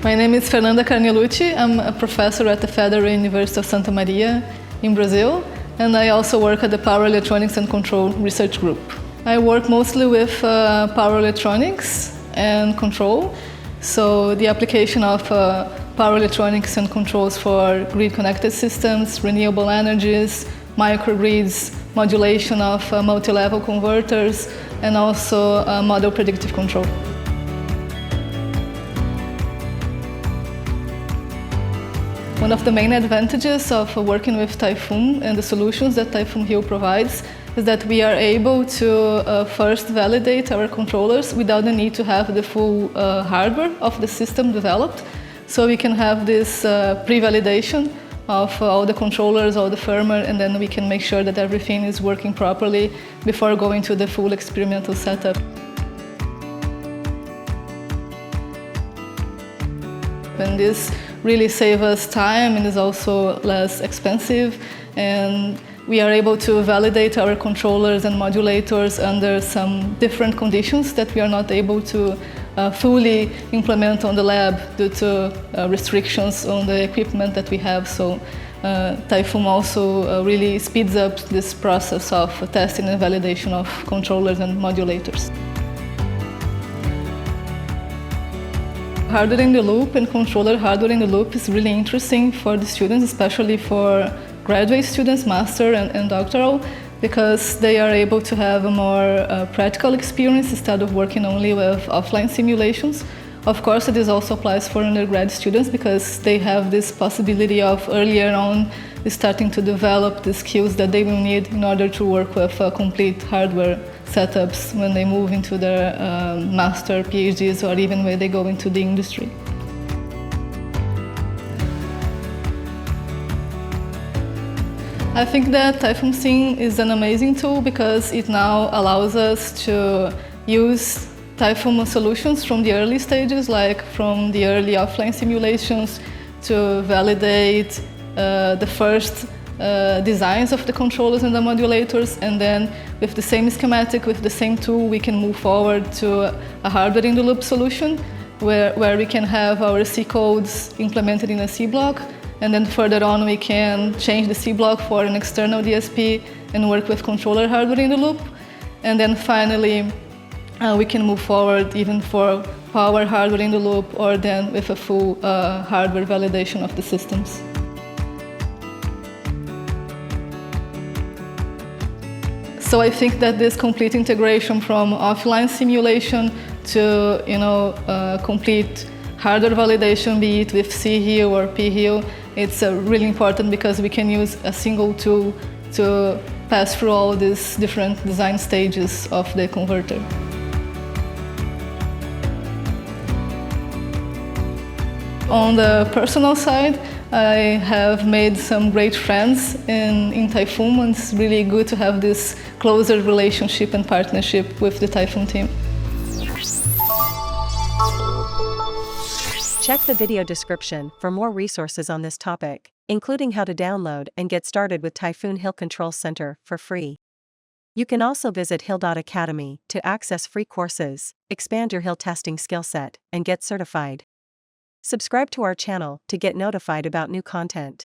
My name is Fernanda Carnelucci. I'm a professor at the Federal University of Santa Maria in Brazil, and I also work at the Power Electronics and Control Research Group. I work mostly with power electronics and control, so the application of power electronics and controls for grid-connected systems, renewable energies, microgrids, modulation of multi-level converters, and also model predictive control. One of the main advantages of working with Typhoon and the solutions that Typhoon Hill provides is that we are able to first validate our controllers without the need to have the full hardware of the system developed. So we can have this pre-validation of all the controllers, all the firmware, and then we can make sure that everything is working properly before going to the full experimental setup. And this really saves us time and is also less expensive, and we are able to validate our controllers and modulators under some different conditions that we are not able to fully implement on the lab due to restrictions on the equipment that we have. So Typhoon also really speeds up this process of testing and validation of controllers and modulators. Hardware in the loop and controller hardware in the loop is really interesting for the students, especially for graduate students, master and doctoral, because they are able to have a more practical experience instead of working only with offline simulations. Of course, this also applies for undergrad students because they have this possibility of earlier on starting to develop the skills that they will need in order to work with complete hardware setups when they move into their master, PhDs, or even when they go into the industry. I think that Typhoon Sim is an amazing tool because it now allows us to use Typhoon solutions from the early stages, like from the early offline simulations, to validate the first designs of the controllers and the modulators, and then with the same schematic, with the same tool, we can move forward to a hardware-in-the-loop solution where we can have our C codes implemented in a C block, and then further on we can change the C block for an external DSP and work with controller hardware in the loop. And then finally we can move forward even for power hardware in the loop, or then with a full hardware validation of the systems. So I think that this complete integration from offline simulation to complete hardware validation, be it with C-Hill or P-Hill, it's really important because we can use a single tool to pass through all these different design stages of the converter. On the personal side, I have made some great friends in Typhoon, and it's really good to have this closer relationship and partnership with the Typhoon team. Check the video description for more resources on this topic, including how to download and get started with Typhoon Hill Control Center for free. You can also visit Hill.Academy to access free courses, expand your Hill testing skill set, and get certified. Subscribe to our channel to get notified about new content.